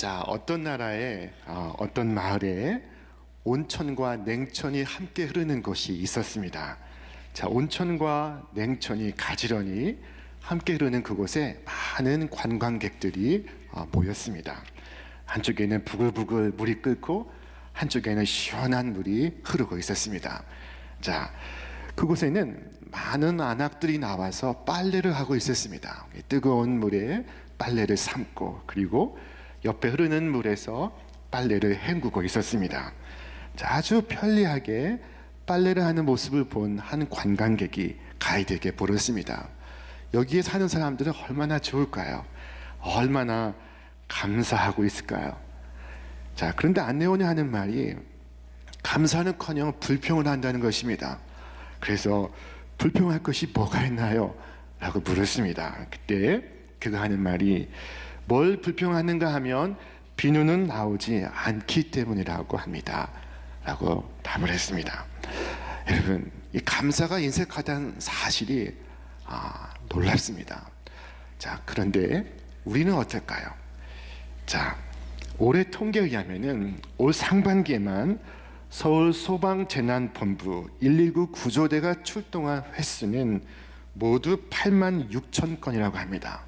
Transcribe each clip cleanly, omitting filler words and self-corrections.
자, 어떤 나라에 어떤 마을에 온천과 냉천이 함께 흐르는 곳이 있었습니다. 자, 온천과 냉천이 가지런히 함께 흐르는 그곳에 많은 관광객들이 모였습니다. 한쪽에는 부글부글 물이 끓고 한쪽에는 시원한 물이 흐르고 있었습니다. 자, 그곳에는 많은 안악들이 나와서 빨래를 하고 있었습니다. 뜨거운 물에 빨래를 삶고 그리고 옆에 흐르는 물에서 빨래를 헹구고 있었습니다. 자, 아주 편리하게 빨래를 하는 모습을 본 한 관광객이 가이드에게 물었습니다. 여기에 사는 사람들은 얼마나 좋을까요? 얼마나 감사하고 있을까요? 자, 그런데 안내원이 하는 말이 감사는커녕 불평을 한다는 것입니다. 그래서 불평할 것이 뭐가 있나요? 라고 물었습니다. 그때 그가 하는 말이 뭘 불평하는가 하면 비누는 나오지 않기 때문이라고 합니다. 라고 답을 했습니다. 여러분, 이 감사가 인색하다는 사실이 놀랍습니다. 자, 그런데 우리는 어떨까요? 자, 올해 통계에 의하면은 올 상반기에만 서울 소방재난본부 119 구조대가 출동한 횟수는 모두 8만 6천 건이라고 합니다.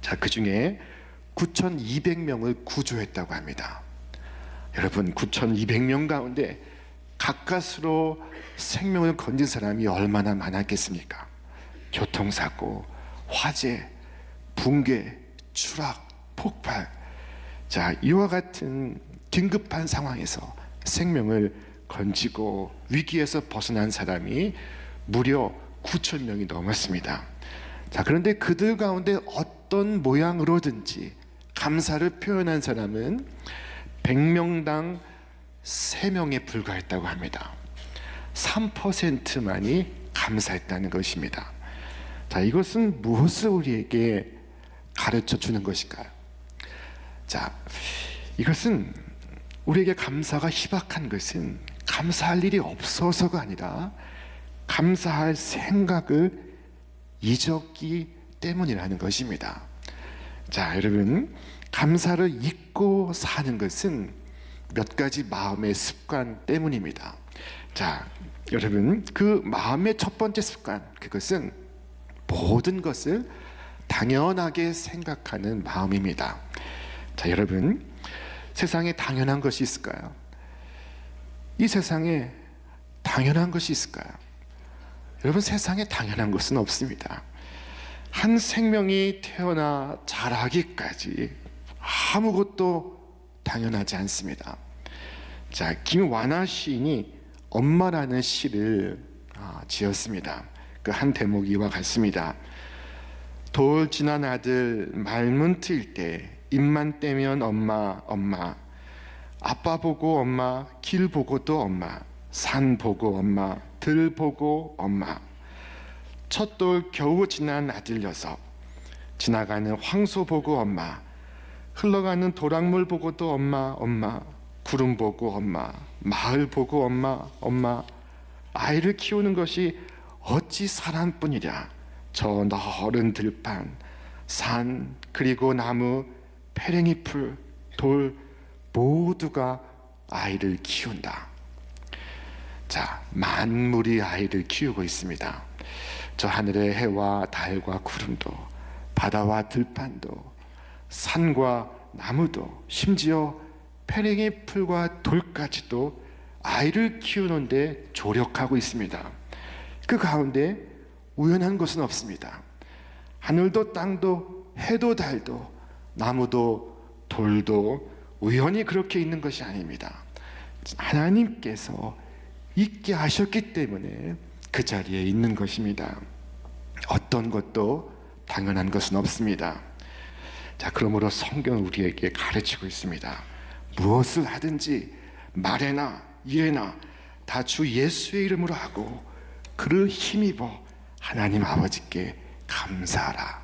자, 그 중에 9,200명을 구조했다고 합니다. 여러분, 9,200명 가운데 가까스로 생명을 건진 사람이 얼마나 많았겠습니까? 교통사고, 화재, 붕괴, 추락, 폭발. 자, 이와 같은 긴급한 상황에서 생명을 건지고 위기에서 벗어난 사람이 무려 9,000명이 넘었습니다. 자, 그런데 그들 가운데 어떤 모양으로든지 감사를 표현한 사람은 100명당 3명에 불과했다고 합니다. 3%만이 감사했다는 것입니다. 자, 이것은 무엇을 우리에게 가르쳐 주는 것일까요? 자, 이것은 우리에게 감사가 희박한 것은 감사할 일이 없어서가 아니라 감사할 생각을 잊었기 때문이라는 것입니다. 자, 여러분, 감사를 잊고 사는 것은 몇 가지 마음의 습관 때문입니다. 자, 여러분, 그 마음의 첫 번째 습관, 그것은 모든 것을 당연하게 생각하는 마음입니다. 자, 여러분, 세상에 당연한 것이 있을까요? 이 세상에 당연한 것이 있을까요? 여러분, 세상에 당연한 것은 없습니다. 한 생명이 태어나 자라기까지 아무것도 당연하지 않습니다. 자, 김완아 시인이 엄마라는 시를 지었습니다. 그 한 대목이 이와 같습니다. 돌 지난 아들 말문 트일 때 입만 떼면 엄마 엄마, 아빠 보고 엄마, 길 보고 또 엄마, 산 보고 엄마, 들 보고 엄마, 첫돌 겨우 지난 아들 녀석, 지나가는 황소 보고 엄마, 흘러가는 도랑물 보고 또 엄마 엄마, 구름 보고 엄마, 마을 보고 엄마 엄마. 아이를 키우는 것이 어찌 사람뿐이랴. 저 너른 들판, 산, 그리고 나무, 페랭이 풀, 돌 모두가 아이를 키운다. 자, 만물이 아이를 키우고 있습니다. 저 하늘의 해와 달과 구름도, 바다와 들판도, 산과 나무도, 심지어 페랭이 풀과 돌까지도 아이를 키우는데 조력하고 있습니다. 그 가운데 우연한 것은 없습니다. 하늘도 땅도 해도 달도 나무도 돌도 우연히 그렇게 있는 것이 아닙니다. 하나님께서 있게 하셨기 때문에 그 자리에 있는 것입니다. 어떤 것도 당연한 것은 없습니다. 자, 그러므로 성경은 우리에게 가르치고 있습니다. 무엇을 하든지 말에나 일에나 다 주 예수의 이름으로 하고 그를 힘입어 하나님 아버지께 감사하라.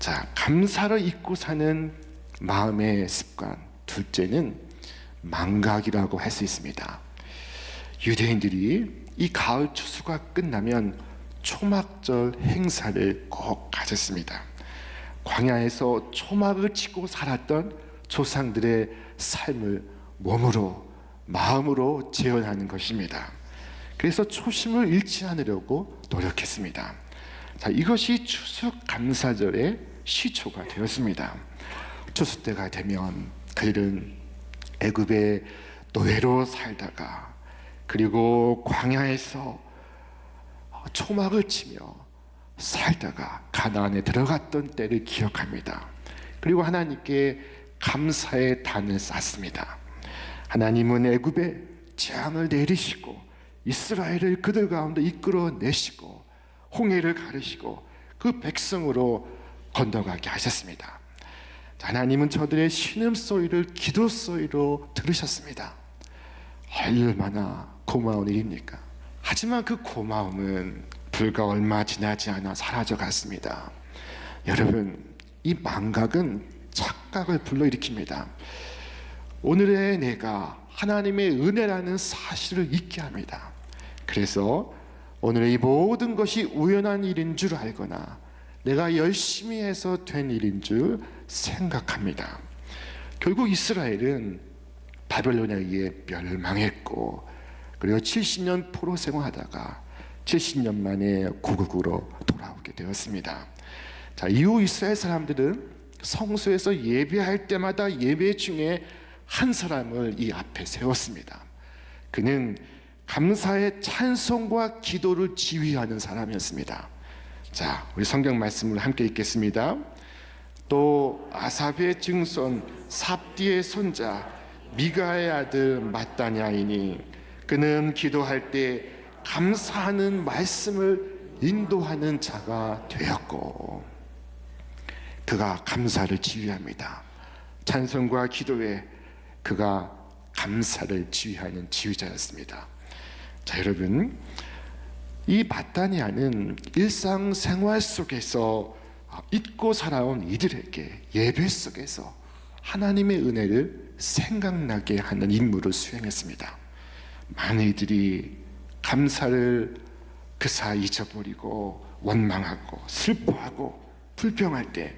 자, 감사를 잊고 사는 마음의 습관, 둘째는 망각이라고 할 수 있습니다. 유대인들이 이 가을 추수가 끝나면 초막절 행사를 꼭 가졌습니다. 광야에서 초막을 치고 살았던 조상들의 삶을 몸으로 마음으로 재현하는 것입니다. 그래서 초심을 잃지 않으려고 노력했습니다. 자, 이것이 추수감사절의 시초가 되었습니다. 추수 때가 되면 그들은 애굽의 노예로 살다가 그리고 광야에서 초막을 치며 살다가 가나안에 들어갔던 때를 기억합니다. 그리고 하나님께 감사의 단을 쌓습니다. 하나님은 애굽에 재앙을 내리시고 이스라엘을 그들 가운데 이끌어내시고 홍해를 가르시고 그 백성으로 건너가게 하셨습니다. 하나님은 저들의 신음소리를 기도소리로 들으셨습니다. 얼마나 고마운 일입니까? 하지만 그 고마움은 불과 얼마 지나지 않아 사라져 갔습니다. 여러분, 이 망각은 착각을 불러일으킵니다. 오늘의 내가 하나님의 은혜라는 사실을 잊게 합니다. 그래서 오늘의 이 모든 것이 우연한 일인 줄 알거나 내가 열심히 해서 된 일인 줄 생각합니다. 결국 이스라엘은 바벨론에 의해 멸망했고 그리고 70년 포로 생활하다가 70년 만에 고국으로 돌아오게 되었습니다. 자, 이후 이스라엘 사람들은 성소에서 예배할 때마다 예배 중에 한 사람을 이 앞에 세웠습니다. 그는 감사의 찬송과 기도를 지휘하는 사람이었습니다. 자, 우리 성경 말씀을 함께 읽겠습니다. 또 아삽의 증손 삽디의 손자 미가의 아들 마따냐이니 그는 기도할 때 감사하는 말씀을 인도하는 자가 되었고, 그가 감사를 지휘합니다. 찬송과 기도에 그가 감사를 지휘하는 지휘자였습니다. 자, 여러분, 이 마따냐는 일상생활 속에서 잊고 살아온 이들에게 예배 속에서 하나님의 은혜를 생각나게 하는 임무를 수행했습니다. 많은 이들이 감사를 그사 잊어버리고 원망하고 슬퍼하고 불평할 때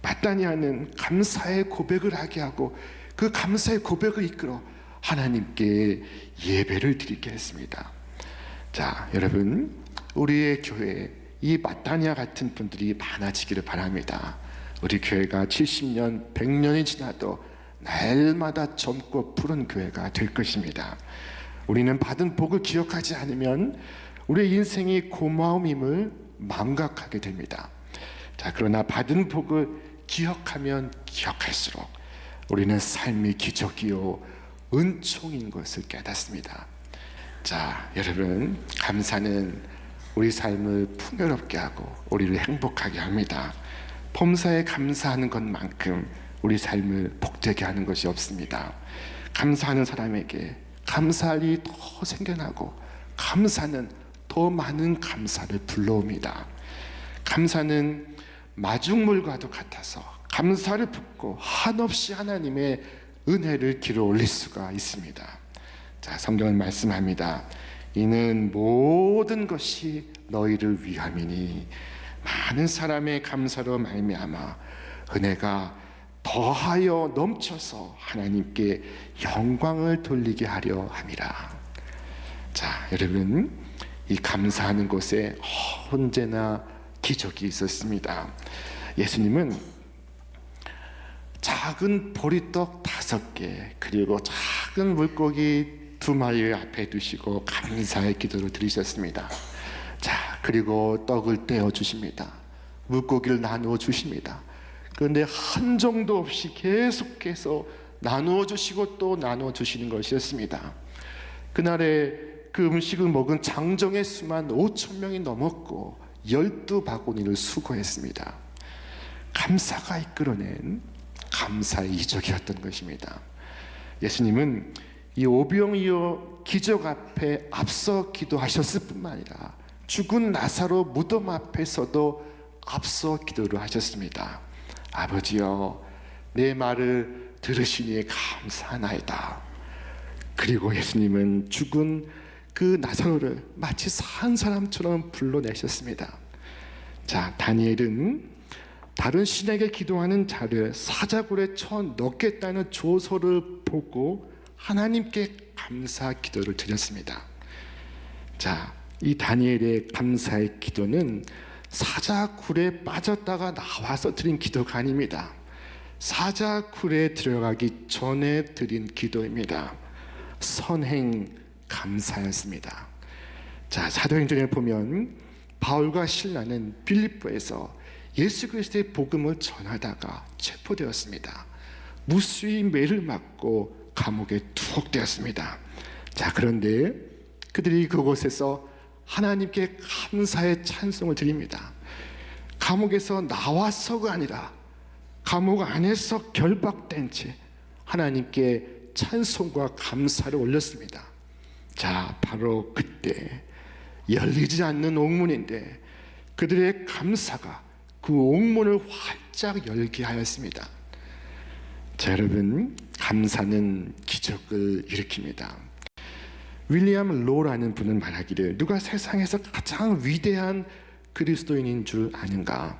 마따냐는 감사의 고백을 하게 하고 그 감사의 고백을 이끌어 하나님께 예배를 드리게 했습니다. 자, 여러분, 우리의 교회에 이 마따냐 같은 분들이 많아지기를 바랍니다. 우리 교회가 70년, 100년이 지나도 날마다 젊고 푸른 교회가 될 것입니다. 우리는 받은 복을 기억하지 않으면 우리의 인생이 고마움임을 망각하게 됩니다. 자, 그러나 받은 복을 기억하면 기억할수록 우리는 삶이 기적이요 은총인 것을 깨닫습니다. 자, 여러분, 감사는 우리 삶을 풍요롭게 하고 우리를 행복하게 합니다. 범사에 감사하는 것만큼 우리 삶을 복되게 하는 것이 없습니다. 감사하는 사람에게 감사할 일이 더 생겨나고 감사는 더 많은 감사를 불러옵니다. 감사는 마중물과도 같아서 감사를 품고 한없이 하나님의 은혜를 길어 올릴 수가 있습니다. 자, 성경은 말씀합니다. 이는 모든 것이 너희를 위함이니 많은 사람의 감사로 말미암아 은혜가 더하여 넘쳐서 하나님께 영광을 돌리게 하려 함이라. 자, 여러분, 이 감사하는 곳에 언제나 기적이 있었습니다. 예수님은 작은 보리떡 5개 그리고 작은 물고기 2마리 앞에 두시고 감사의 기도를 드리셨습니다. 자, 그리고 떡을 떼어 주십니다. 물고기를 나누어 주십니다. 그런데 한 정도 없이 계속해서 나누어 주시고 또 나누어 주시는 것이었습니다. 그날에 그 음식을 먹은 장정의 수만 5,000명이 넘었고 12바구니를 수거했습니다. 감사가 이끌어낸 감사의 이적이었던 것입니다. 예수님은 이 오병이어 기적 앞에 앞서 기도하셨을 뿐만 아니라 죽은 나사로 무덤 앞에서도 앞서 기도를 하셨습니다. 아버지여, 내 말을 들으시니 감사하나이다. 그리고 예수님은 죽은 그 나사로를 마치 산 사람처럼 불러내셨습니다. 자, 다니엘은 다른 신에게 기도하는 자를 사자굴에 쳐 넣겠다는 조서를 보고 하나님께 감사 기도를 드렸습니다. 자, 이 다니엘의 감사의 기도는 사자굴에 빠졌다가 나와서 드린 기도가 아닙니다. 사자굴에 들어가기 전에 드린 기도입니다. 선행 감사였습니다. 자, 사도행전에 보면 바울과 실라는 빌립보에서 예수 그리스도의 복음을 전하다가 체포되었습니다. 무수히 매를 맞고 감옥에 투옥되었습니다. 자, 그런데 그들이 그곳에서 하나님께 감사의 찬송을 드립니다. 감옥에서 나와서가 아니라 감옥 안에서 결박된 채 하나님께 찬송과 감사를 올렸습니다. 자, 바로 그때 열리지 않는 옥문인데 그들의 감사가 그 옥문을 활짝 열게 하였습니다. 자, 여러분, 감사는 기적을 일으킵니다. 윌리엄 로라는 분은 말하기를 누가 세상에서 가장 위대한 그리스도인인 줄 아는가?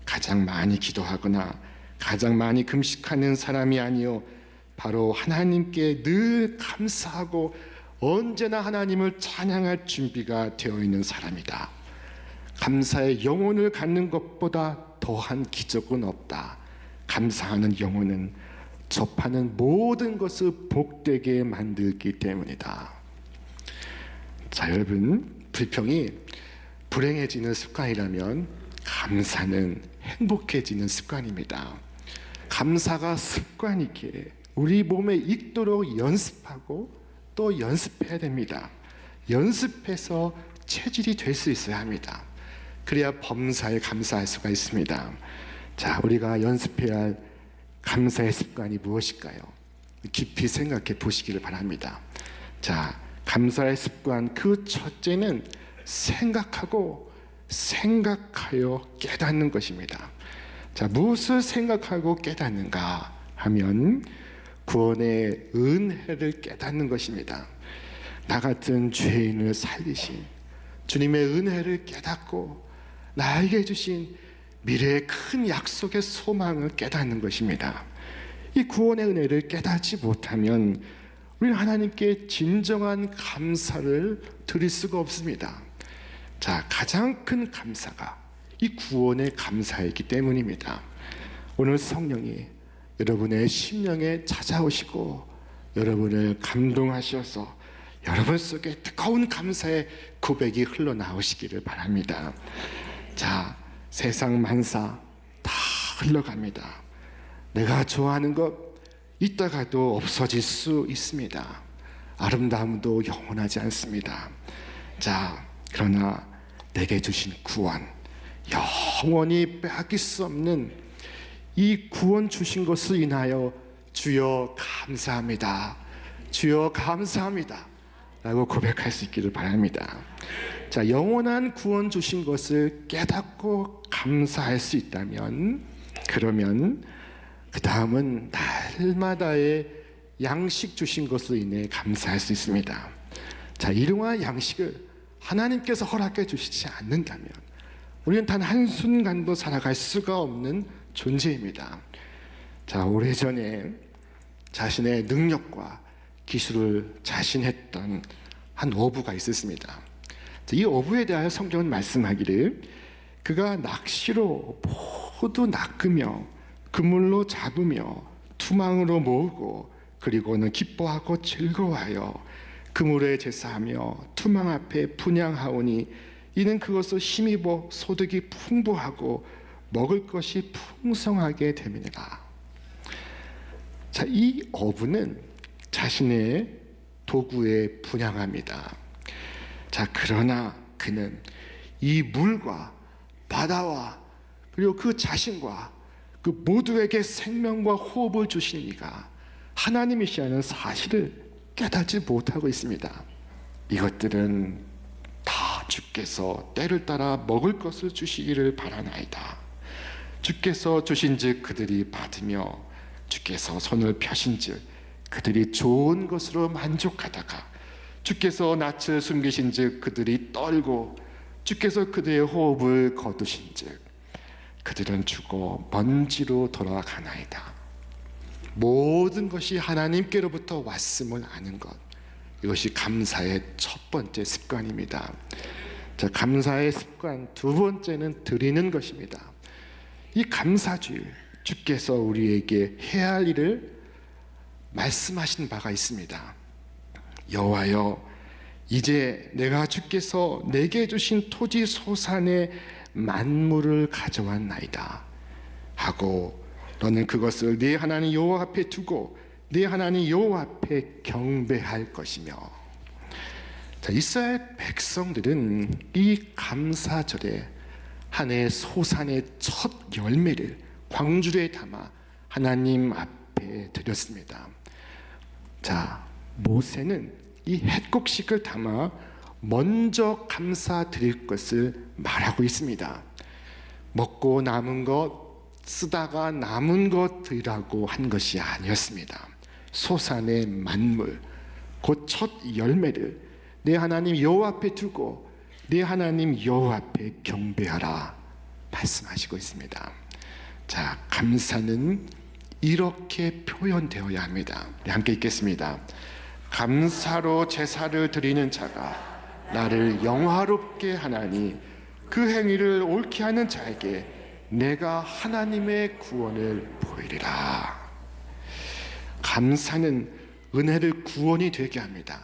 가장 많이 기도하거나 가장 많이 금식하는 사람이 아니요 바로 하나님께 늘 감사하고 언제나 하나님을 찬양할 준비가 되어 있는 사람이다. 감사의 영혼을 갖는 것보다 더한 기적은 없다. 감사하는 영혼은 접하는 모든 것을 복되게 만들기 때문이다. 자, 여러분, 불평이 불행해지는 습관이라면 감사는 행복해지는 습관입니다. 감사가 습관이기에 우리 몸에 익도록 연습하고 또 연습해야 됩니다. 연습해서 체질이 될 수 있어야 합니다. 그래야 범사에 감사할 수가 있습니다. 자, 우리가 연습해야 할 감사의 습관이 무엇일까요? 깊이 생각해 보시기를 바랍니다. 자, 감사의 습관 그 첫째는 생각하고 생각하여 깨닫는 것입니다. 자, 무엇을 생각하고 깨닫는가 하면 구원의 은혜를 깨닫는 것입니다. 나 같은 죄인을 살리신 주님의 은혜를 깨닫고 나에게 주신 미래의 큰 약속의 소망을 깨닫는 것입니다. 이 구원의 은혜를 깨닫지 못하면 우리는 하나님께 진정한 감사를 드릴 수가 없습니다. 자, 가장 큰 감사가 이 구원의 감사이기 때문입니다. 오늘 성령이 여러분의 심령에 찾아오시고 여러분을 감동하셔서 여러분 속에 뜨거운 감사의 고백이 흘러나오시기를 바랍니다. 자, 세상 만사 다 흘러갑니다. 내가 좋아하는 것 있다가도 없어질 수 있습니다. 아름다움도 영원하지 않습니다. 자, 그러나 내게 주신 구원, 영원히 빼앗길 수 없는 이 구원 주신 것을 인하여 주여 감사합니다. 주여 감사합니다. 라고 고백할 수 있기를 바랍니다. 자, 영원한 구원 주신 것을 깨닫고 감사할 수 있다면 그러면 그 다음은 날마다의 양식 주신 것으로 인해 감사할 수 있습니다. 자, 이러한 양식을 하나님께서 허락해 주시지 않는다면 우리는 단 한순간도 살아갈 수가 없는 존재입니다. 자, 오래전에 자신의 능력과 기술을 자신했던 한 어부가 있었습니다. 이 어부에 대하여 성경은 말씀하기를 그가 낚시로 모두 낚으며 그물로 잡으며 투망으로 모으고 그리고는 기뻐하고 즐거워하여 그물에 제사하며 투망 앞에 분향하오니 이는 그것을 힘입어 소득이 풍부하고 먹을 것이 풍성하게 됨이니라. 자, 이 어부는 자신의 도구에 분향합니다. 자, 그러나 그는 이 물과 바다와 그리고 그 자신과 그 모두에게 생명과 호흡을 주신 이가 하나님이시라는 사실을 깨닫지 못하고 있습니다. 이것들은 다 주께서 때를 따라 먹을 것을 주시기를 바라나이다. 주께서 주신즉 그들이 받으며 주께서 손을 펴신즉 그들이 좋은 것으로 만족하다가 주께서 낯을 숨기신즉 그들이 떨고 주께서 그들의 호흡을 거두신즉 그들은 죽어 먼지로 돌아가나이다. 모든 것이 하나님께로부터 왔음을 아는 것, 이것이 감사의 첫 번째 습관입니다. 자, 감사의 습관 두 번째는 드리는 것입니다. 이 감사주일, 주께서 우리에게 해야 할 일을 말씀하신 바가 있습니다. 여호와여, 이제 내가 주께서 내게 주신 토지 소산의 만물을 가져왔나이다 하고 너는 그것을 네 하나님 여호와 앞에 두고 네 하나님 여호와 앞에 경배할 것이며. 자, 이스라엘 백성들은 이 감사절에 한 해 소산의 첫 열매를 광주리에 담아 하나님 앞에 드렸습니다. 자, 모세는 이 햇곡식을 담아 먼저 감사드릴 것을 말하고 있습니다. 먹고 남은 것, 쓰다가 남은 것 드리라고 한 것이 아니었습니다. 소산의 만물, 곧 첫 열매를 내 하나님 여호와 앞에 두고 내 하나님 여호와 앞에 경배하라 말씀하시고 있습니다. 자, 감사는 이렇게 표현되어야 합니다. 네, 함께 읽겠습니다. 감사로 제사를 드리는 자가 나를 영화롭게 하나니 그 행위를 옳게 하는 자에게 내가 하나님의 구원을 보이리라. 감사는 은혜를 구원이 되게 합니다.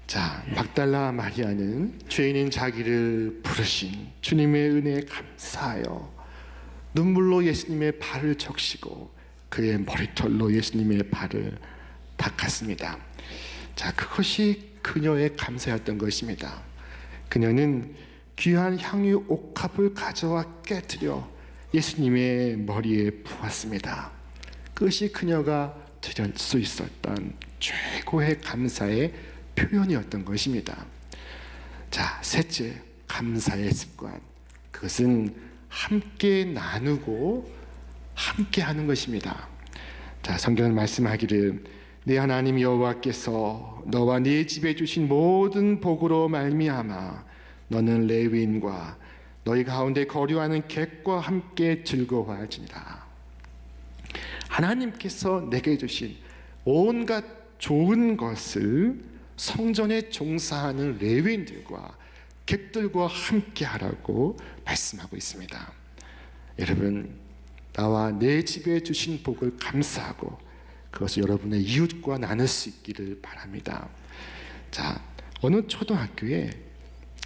자, 막달라 마리아는 죄인인 자기를 부르신 주님의 은혜에 감사하여 눈물로 예수님의 발을 적시고 그의 머리털로 예수님의 발을 닦았습니다. 자, 그것이 그녀의 감사였던 것입니다. 그녀는 귀한 향유 옥합을 가져와 깨뜨려 예수님의 머리에 부었습니다. 그것이 그녀가 드릴 수 있었던 최고의 감사의 표현이었던 것입니다. 자, 셋째, 감사의 습관. 그것은 함께 나누고 함께 하는 것입니다. 자, 성경은 말씀하기를 네 하나님 여호와께서 너와 네 집에 주신 모든 복으로 말미암아 너는 레위인과 너희 가운데 거류하는 객과 함께 즐거워하지니라. 하나님께서 내게 주신 온갖 좋은 것을 성전에 종사하는 레위인들과 객들과 함께 하라고 말씀하고 있습니다. 여러분, 나와 내 집에 주신 복을 감사하고 그것을 여러분의 이웃과 나눌 수 있기를 바랍니다. 자, 어느 초등학교에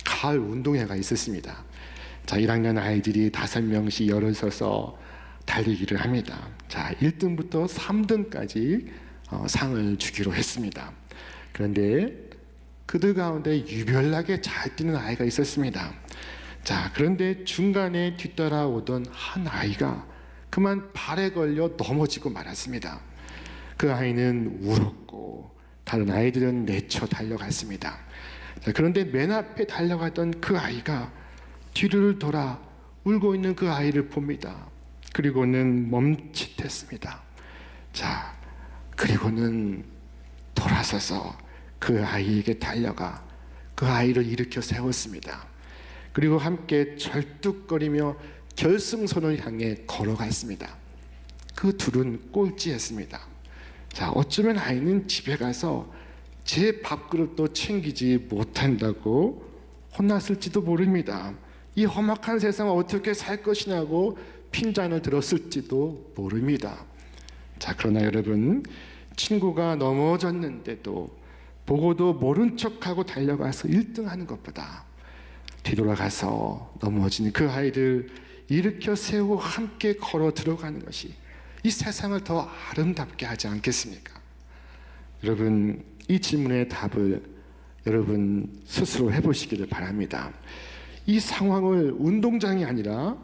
가을 운동회가 있었습니다. 자, 1학년 아이들이 5명씩 열을 서서 달리기를 합니다. 자, 1등부터 3등까지 상을 주기로 했습니다. 그런데 그들 가운데 유별나게 잘 뛰는 아이가 있었습니다. 자, 그런데 중간에 뒤따라오던 한 아이가 그만 발에 걸려 넘어지고 말았습니다. 그 아이는 울었고 다른 아이들은 내쳐 달려갔습니다. 자, 그런데 맨 앞에 달려갔던 그 아이가 뒤를 돌아 울고 있는 그 아이를 봅니다. 그리고는 멈칫했습니다. 자, 그리고는 돌아서서 그 아이에게 달려가 그 아이를 일으켜 세웠습니다. 그리고 함께 절뚝거리며 결승선을 향해 걸어갔습니다. 그 둘은 꼴찌했습니다. 자, 어쩌면 아이는 집에 가서 제 밥그릇도 챙기지 못한다고 혼났을지도 모릅니다. 이 험악한 세상을 어떻게 살 것이냐고 핀잔을 들었을지도 모릅니다. 자, 그러나 여러분, 친구가 넘어졌는데도 보고도 모른 척하고 달려가서 1등하는 것보다 뒤돌아가서 넘어진 그 아이를 일으켜 세우고 함께 걸어 들어가는 것이 이 세상을 더 아름답게 하지 않겠습니까? 여러분, 이 질문의 답을 여러분 스스로 해보시기를 바랍니다. 이 상황을 운동장이 아니라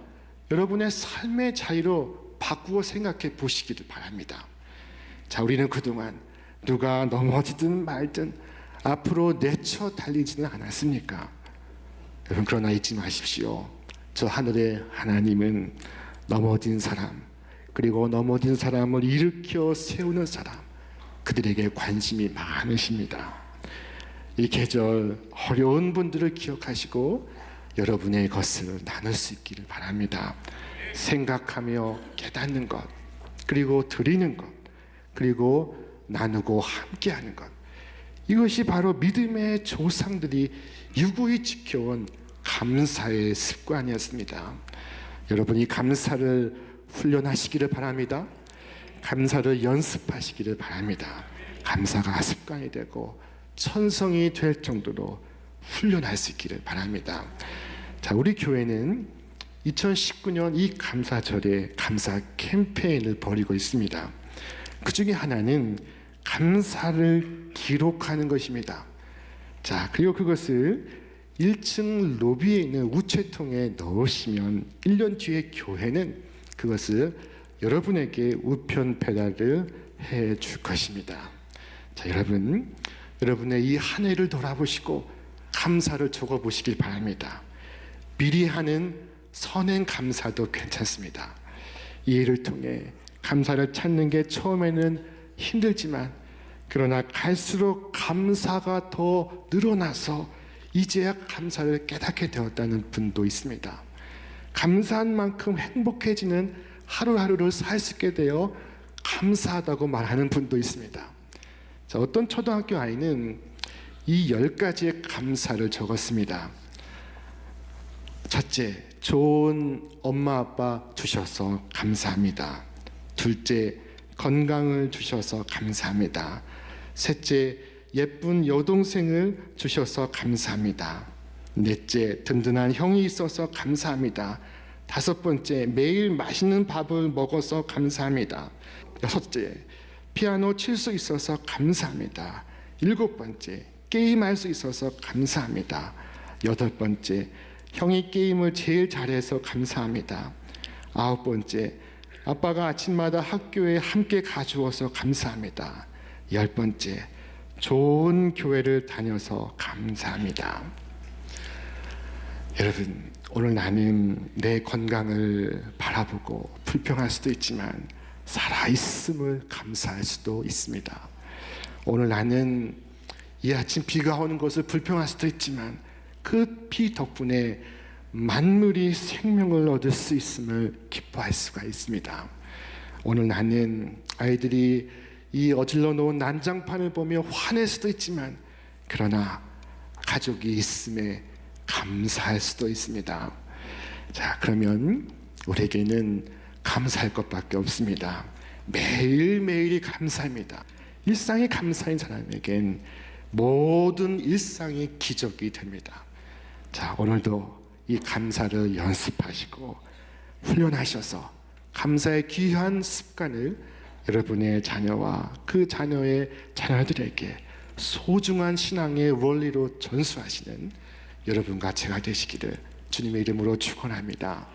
여러분의 삶의 자리로 바꾸어 생각해 보시기를 바랍니다. 자, 우리는 그동안 누가 넘어지든 말든 앞으로 내쳐 달리지는 않았습니까? 여러분, 그러나 잊지 마십시오. 저 하늘의 하나님은 넘어진 사람, 그리고 넘어진 사람을 일으켜 세우는 사람, 그들에게 관심이 많으십니다. 이 계절 어려운 분들을 기억하시고 여러분의 것을 나눌 수 있기를 바랍니다. 생각하며 깨닫는 것, 그리고 드리는 것, 그리고 나누고 함께하는 것. 이것이 바로 믿음의 조상들이 유구히 지켜온 감사의 습관이었습니다. 여러분이 감사를 훈련하시기를 바랍니다. 감사를 연습하시기를 바랍니다. 감사가 습관이 되고 천성이 될 정도로 훈련할 수 있기를 바랍니다. 자, 우리 교회는 2019년 이 감사절에 감사 캠페인을 벌이고 있습니다. 그 중에 하나는 감사를 기록하는 것입니다. 자, 그리고 그것을 1층 로비에 있는 우체통에 넣으시면 1년 뒤에 교회는 그것을 여러분에게 우편 배달을 해 줄 것입니다. 자, 여러분의 이 한 해를 돌아보시고 감사를 적어 보시길 바랍니다. 미리 하는 선행 감사도 괜찮습니다. 이 일을 통해 감사를 찾는 게 처음에는 힘들지만, 그러나 갈수록 감사가 더 늘어나서 이제야 감사를 깨닫게 되었다는 분도 있습니다. 감사한 만큼 행복해지는 하루하루를 살 수 있게 되어 감사하다고 말하는 분도 있습니다. 자, 어떤 초등학교 아이는 이 10가지의 감사를 적었습니다. 첫째, 좋은 엄마 아빠 주셔서 감사합니다. 둘째, 건강을 주셔서 감사합니다. 셋째, 예쁜 여동생을 주셔서 감사합니다. 넷째, 든든한 형이 있어서 감사합니다. 다섯 번째, 매일 맛있는 밥을 먹어서 감사합니다. 여섯째, 피아노 칠 수 있어서 감사합니다. 일곱 번째, 게임할 수 있어서 감사합니다. 여덟 번째, 형이 게임을 제일 잘해서 감사합니다. 아홉 번째, 아빠가 아침마다 학교에 함께 가주어서 감사합니다. 열 번째, 좋은 교회를 다녀서 감사합니다. 여러분, 오늘 나는 내 건강을 바라보고 불평할 수도 있지만 살아있음을 감사할 수도 있습니다. 오늘 나는 이 아침 비가 오는 것을 불평할 수도 있지만 그 비 덕분에 만물이 생명을 얻을 수 있음을 기뻐할 수가 있습니다. 오늘 나는 아이들이 이 어질러 놓은 난장판을 보며 화낼 수도 있지만, 그러나 가족이 있음에 감사할 수도 있습니다. 자, 그러면 우리에게는 감사할 것밖에 없습니다. 매일매일이 감사입니다. 일상이 감사인 사람에겐 모든 일상이 기적이 됩니다. 자, 오늘도 이 감사를 연습하시고 훈련하셔서 감사의 귀한 습관을 여러분의 자녀와 그 자녀의 자녀들에게 소중한 신앙의 원리로 전수하시는 여러분과 제가 되시기를 주님의 이름으로 축원합니다.